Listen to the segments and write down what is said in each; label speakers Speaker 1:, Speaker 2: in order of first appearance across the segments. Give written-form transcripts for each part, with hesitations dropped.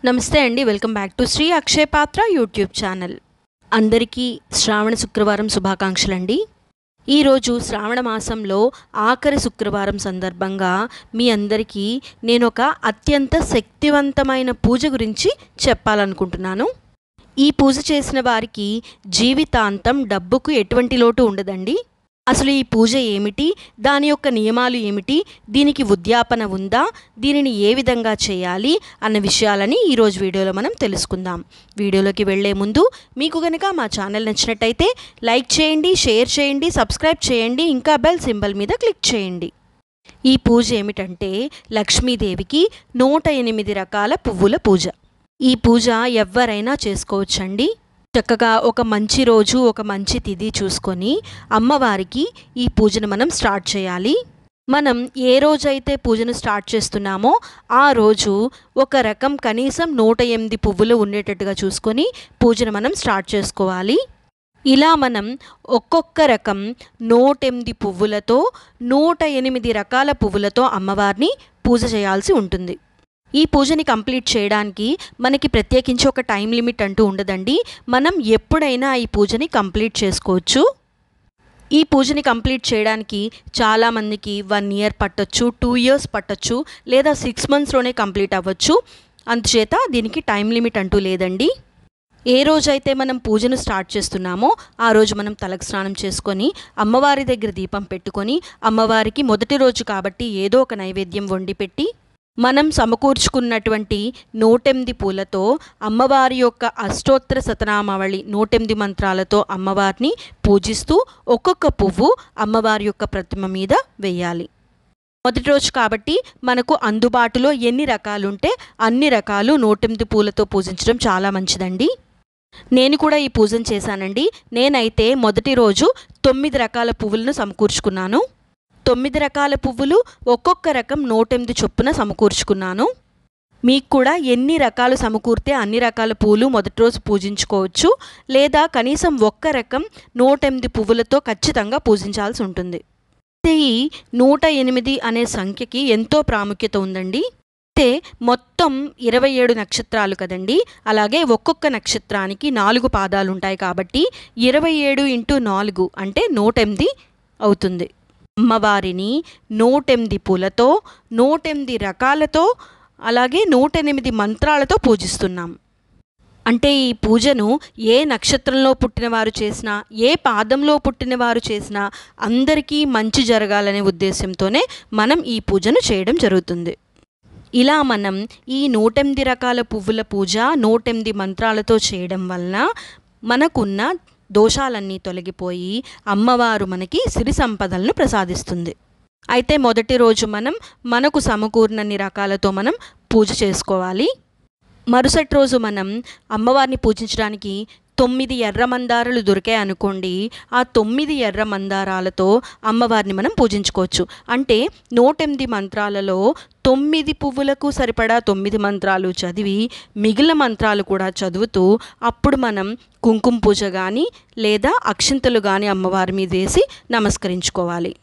Speaker 1: నమస్తే అండి, welcome back to Shri అక్షయ పాత్ర యూట్యూబ్ ఛానల్. అందరికీ శ్రావణ శుక్రవారం శుభాకాంక్షలండి. ఈరోజు శ్రావణ మాసంలో ఆఖరి శుక్రవారం సందర్భంగా మీ అందరికీ నేను ఒక అత్యంత శక్తివంతమైన పూజ గురించి చెప్పాలనుకుంటున్నాను. ఈ పూజ చేసిన వారికి జీవితాంతం డబ్బుకు ఎటువంటి లోటు ఉండదండి. అసలు ఈ పూజ ఏమిటి, దాని యొక్క నియమాలు ఏమిటి, దీనికి ఉద్యాపన ఉందా, దీనిని ఏ విధంగా చేయాలి అన్న విషయాలని ఈరోజు వీడియోలో మనం తెలుసుకుందాం. వీడియోలోకి వెళ్లే ముందు మీకు కనుక మా ఛానల్ నచ్చినట్టయితే లైక్ చేయండి, షేర్ చేయండి, సబ్స్క్రైబ్ చేయండి, ఇంకా బెల్ సింబల్ మీద క్లిక్ చేయండి. ఈ పూజ ఏమిటంటే లక్ష్మీదేవికి 108 రకాల పువ్వుల పూజ. ఈ పూజ ఎవ్వరైనా చేసుకోవచ్చండి. చక్కగా ఒక మంచి రోజు, ఒక మంచి తిథి చూసుకొని అమ్మవారికి ఈ పూజను మనం స్టార్ట్ చేయాలి. మనం ఏ రోజైతే పూజను స్టార్ట్ చేస్తున్నామో ఆ రోజు ఒక రకం కనీసం 108 పువ్వులు ఉండేటట్టుగా చూసుకొని పూజను మనం స్టార్ట్ చేసుకోవాలి. ఇలా మనం ఒక్కొక్క రకం 108 పువ్వులతో 108 రకాల పువ్వులతో అమ్మవారిని పూజ చేయాల్సి ఉంటుంది. ఈ పూజని కంప్లీట్ చేయడానికి మనకి ప్రత్యేకించి ఒక టైం లిమిట్ అంటూ ఉండదండి. మనం ఎప్పుడైనా ఈ పూజని కంప్లీట్ చేసుకోవచ్చు. ఈ పూజని కంప్లీట్ చేయడానికి చాలామందికి 1 ఇయర్ పట్టొచ్చు, 2 ఇయర్స్ పట్టొచ్చు, లేదా 6 మంత్స్లోనే కంప్లీట్ అవ్వచ్చు. అందుచేత దీనికి టైం లిమిట్ అంటూ లేదండి. ఏ రోజైతే మనం పూజను స్టార్ట్ చేస్తున్నామో ఆ రోజు మనం తలకు స్నానం చేసుకొని అమ్మవారి దగ్గర దీపం పెట్టుకొని అమ్మవారికి మొదటి రోజు కాబట్టి ఏదో ఒక నైవేద్యం వండి పెట్టి మనం సమకూర్చుకున్నటువంటి 108 పూలతో అమ్మవారి యొక్క అష్టోత్తర శతనామావళి 108 మంత్రాలతో అమ్మవారిని పూజిస్తూ ఒక్కొక్క పువ్వు అమ్మవారి యొక్క ప్రతిమ మీద వేయాలి. మొదటి రోజు కాబట్టి మనకు అందుబాటులో ఎన్ని రకాలుంటే అన్ని రకాలు 108 పూలతో పూజించడం చాలా మంచిదండి. నేను కూడా ఈ పూజను చేశానండి. నేనైతే మొదటి రోజు 9 రకాల పువ్వులను సమకూర్చుకున్నాను. 9 రకాల పువ్వులు ఒక్కొక్క రకం 108 చొప్పున సమకూర్చుకున్నాను. మీకు కూడా ఎన్ని రకాలు సమకూర్తే అన్ని రకాల పూలు మొదటి రోజు పూజించుకోవచ్చు, లేదా కనీసం ఒక్క రకం 108 పువ్వులతో ఖచ్చితంగా పూజించాల్సి ఉంటుంది. ఈ 108 అనే సంఖ్యకి ఎంతో ప్రాముఖ్యత ఉందండి. అయితే మొత్తం 27 నక్షత్రాలు కదండి. అలాగే ఒక్కొక్క నక్షత్రానికి 4 పాదాలు ఉంటాయి కాబట్టి 27 × 4 అంటే 108 అవుతుంది. అమ్మవారిని 108 పూలతో 108 రకాలతో అలాగే 108 మంత్రాలతో పూజిస్తున్నాం. అంటే ఈ పూజను ఏ నక్షత్రంలో పుట్టినవారు చేసినా, ఏ పాదంలో పుట్టినవారు చేసినా అందరికీ మంచి జరగాలనే ఉద్దేశంతోనే మనం ఈ పూజను చేయడం జరుగుతుంది. ఇలా మనం ఈ 108 రకాల పువ్వుల పూజ 108 మంత్రాలతో చేయడం వలన మనకున్న దోషాలన్నీ తొలగిపోయి అమ్మవారు మనకి సిరి సంపదలను ప్రసాదిస్తుంది. అయితే మొదటి రోజు మనకు సమకూరినన్ని రకాలతో మనం పూజ చేసుకోవాలి. మరుసటి రోజు మనం అమ్మవారిని పూజించడానికి 9 ఎర్ర మందారాలు దొరికాయి అనుకోండి, ఆ 9 ఎర్ర మందారాలతో అమ్మవారిని మనం పూజించుకోవచ్చు. అంటే 108 మంత్రాలలో 9 పువ్వులకు సరిపడా 9 మంత్రాలు చదివి మిగిలిన మంత్రాలు కూడా చదువుతూ అప్పుడు మనం కుంకుమ పూజ కానీ లేదా అక్షింతలు కానీ అమ్మవారి మీద వేసి నమస్కరించుకోవాలి.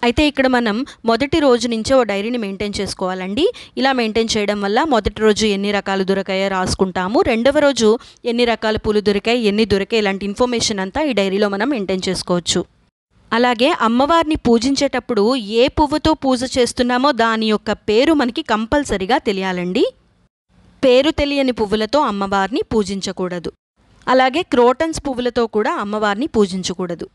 Speaker 1: అయితే ఇక్కడ మనం మొదటి రోజు నుంచే ఓ డైరీని మెయింటైన్ చేసుకోవాలండి. ఇలా మెయింటైన్ చేయడం వల్ల మొదటి రోజు ఎన్ని రకాలు దొరికాయో రాసుకుంటాము, రెండవ రోజు ఎన్ని రకాల పూలు దొరికాయి, ఎన్ని దొరికాయి, ఇలాంటి ఇన్ఫర్మేషన్ అంతా ఈ డైరీలో మనం మెయింటైన్ చేసుకోవచ్చు. అలాగే అమ్మవారిని పూజించేటప్పుడు ఏ పువ్వుతో పూజ చేస్తున్నామో దాని యొక్క పేరు మనకి కంపల్సరిగా తెలియాలండి. పేరు తెలియని పువ్వులతో అమ్మవారిని పూజించకూడదు. అలాగే క్రోటన్స్ పువ్వులతో కూడా అమ్మవారిని పూజించకూడదు.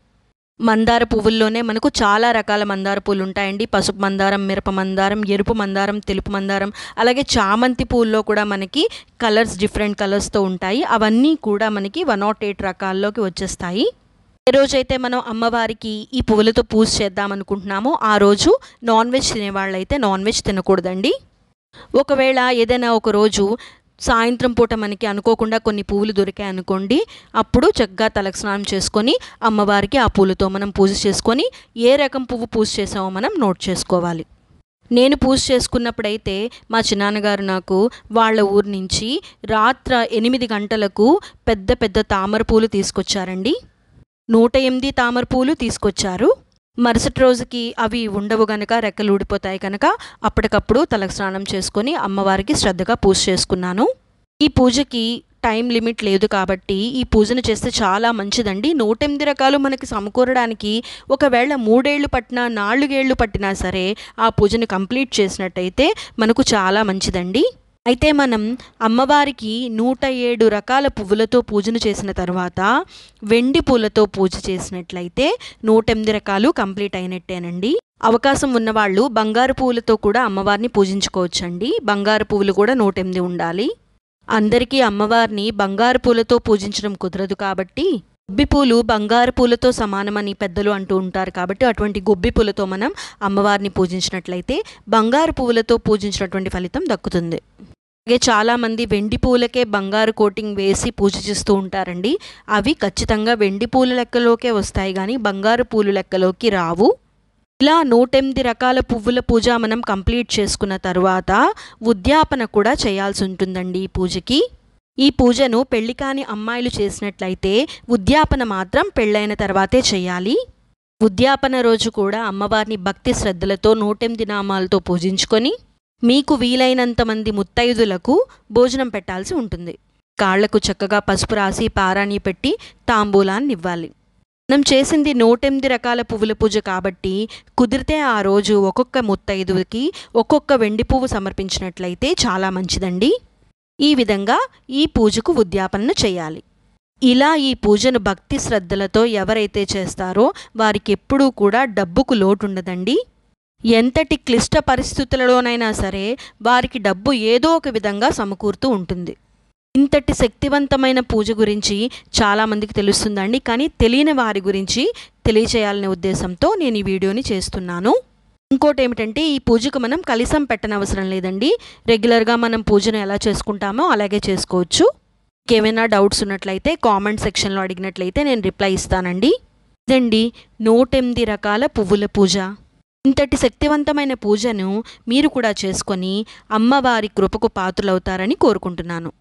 Speaker 1: మందార పువ్వుల్లోనే మనకు చాలా రకాల మందార పూలు ఉంటాయండి. పసుపు మందారం, మిరప మందారం, ఎరుపు మందారం, తెలుపు మందారం, అలాగే చామంతి పూల్లో కూడా మనకి డిఫరెంట్ కలర్స్తో ఉంటాయి. అవన్నీ కూడా మనకి 108 రకాల్లోకి వచ్చేస్తాయి. ఏ రోజైతే మనం అమ్మవారికి ఈ పువ్వులతో పూజ చేద్దామనుకుంటున్నామో ఆ రోజు నాన్ వెజ్ తినేవాళ్ళైతే నాన్ వెజ్ తినకూడదండి. ఒకవేళ ఏదైనా ఒక రోజు సాయంత్రం పూట మనకి అనుకోకుండా కొన్ని పువ్వులు దొరికాయి అనుకోండి, అప్పుడు చక్కగా తలకు స్నానం చేసుకొని అమ్మవారికి ఆ పూలతో మనం పూజ చేసుకొని ఏ రకం పువ్వు పూజ చేసామో మనం నోట్ చేసుకోవాలి. నేను పూజ చేసుకున్నప్పుడైతే మా చిన్నాన్నగారు నాకు వాళ్ళ ఊరు నుంచి రాత్రి 8 గంటలకు పెద్ద పెద్ద తామర పూలు తీసుకొచ్చారండి. 108 తామర పూలు తీసుకొచ్చారు. మరుసటి రోజుకి అవి ఉండవు గనక, రెక్కలు ఊడిపోతాయి కనుక అప్పటికప్పుడు తలకు స్నానం చేసుకొని అమ్మవారికి శ్రద్ధగా పూజ చేసుకున్నాను. ఈ పూజకి టైం లిమిట్ లేదు కాబట్టి ఈ పూజను చేస్తే చాలా మంచిదండి. 108 రకాలు మనకి సమకూరడానికి ఒకవేళ 3 ఏళ్ళు పట్టినా 4 ఏళ్ళు పట్టినా సరే ఆ పూజను కంప్లీట్ చేసినట్టయితే మనకు చాలా మంచిదండి. అయితే మనం అమ్మవారికి 107 రకాల పువ్వులతో పూజను చేసిన తర్వాత వెండి పూలతో పూజ చేసినట్లయితే 108 రకాలు కంప్లీట్ అయినట్టేనండి. అవకాశం ఉన్నవాళ్ళు బంగారు పువ్వులతో కూడా అమ్మవారిని పూజించుకోవచ్చండి. బంగారు పువ్వులు కూడా 108 ఉండాలి. అందరికీ అమ్మవారిని బంగారు పూలతో పూజించడం కుదరదు కాబట్టి గొబ్బి పూలు బంగారు పూలతో సమానమని పెద్దలు అంటూ ఉంటారు కాబట్టి అటువంటి గొబ్బి పూలతో మనం అమ్మవారిని పూజించినట్లయితే బంగారు పువ్వులతో పూజించినటువంటి ఫలితం దక్కుతుంది. అలాగే చాలామంది వెండి పూలకే బంగారు కోటింగ్ వేసి పూజ చేస్తూ ఉంటారండి. అవి ఖచ్చితంగా వెండి పూల లెక్కలోకే వస్తాయి కానీ బంగారు పూలు లెక్కలోకి రావు. ఇలా 108 రకాల పువ్వుల పూజ మనం కంప్లీట్ చేసుకున్న తర్వాత ఉద్యాపన కూడా చేయాల్సి ఉంటుందండి ఈ పూజకి. ఈ పూజను పెళ్లి కాని అమ్మాయిలు చేసినట్లయితే ఉద్యాపన మాత్రం పెళ్ళైన తర్వాతే చేయాలి. ఉద్యాపన రోజు కూడా అమ్మవారిని భక్తి శ్రద్ధలతో 108 నామాలతో పూజించుకొని మీకు వీలైనంత మంది ముత్తైదులకు భోజనం పెట్టాల్సి ఉంటుంది. కాళ్లకు చక్కగా పసుపు రాసి పారాణి పెట్టి తాంబూలాన్ని ఇవ్వాలి. మనం చేసింది 108 రకాల పువ్వుల పూజ కాబట్టి కుదిరితే ఆ రోజు ఒక్కొక్క ముత్తైదువుకి ఒక్కొక్క వెండి పువ్వు సమర్పించినట్లయితే చాలా మంచిదండి. ఈ విధంగా ఈ పూజకు ఉద్యాపనను చేయాలి. ఇలా ఈ పూజను భక్తి శ్రద్ధలతో ఎవరైతే చేస్తారో వారికి ఎప్పుడూ కూడా డబ్బుకు లోటు ఉండదండి. ఎంతటి క్లిష్ట పరిస్థితులలోనైనా సరే వారికి డబ్బు ఏదో ఒక విధంగా సమకూరుతూ ఉంటుంది. ఇంతటి శక్తివంతమైన పూజ గురించి చాలామందికి తెలుస్తుందండి, కానీ తెలియని వారి గురించి తెలియచేయాలనే ఉద్దేశంతో నేను ఈ వీడియోని చేస్తున్నాను. ఇంకోటి ఏమిటంటే ఈ పూజకు మనం కలశం పెట్టనవసరం లేదండి. రెగ్యులర్గా మనం పూజను ఎలా చేసుకుంటామో అలాగే చేసుకోవచ్చు. ఏమైనా డౌట్స్ ఉన్నట్లయితే కామెంట్ సెక్షన్లో అడిగినట్లయితే నేను రిప్లై ఇస్తానండి. ఇదండి 108 రకాల పువ్వుల పూజ. ఇంతటి శక్తివంతమైన పూజను మీరు కూడా చేసుకొని అమ్మవారి కృపకు పాత్రులవుతారని కోరుకుంటున్నాను.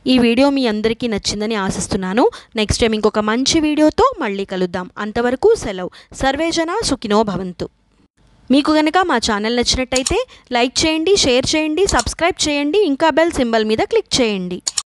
Speaker 1: ఈ వీడియో మీ అందరికీ నచ్చిందని ఆశిస్తున్నాను. నెక్స్ట్ టైం ఇంకొక మంచి వీడియోతో మళ్ళీ కలుద్దాం. అంతవరకు సెలవు. సర్వేజన సుఖినో భవంతు. మీకు గనక మా ఛానల్ నచ్చినట్టయితే లైక్ చేయండి, షేర్ చేయండి, సబ్స్క్రైబ్ చేయండి, ఇంకా బెల్ సింబల్ మీద క్లిక్ చేయండి.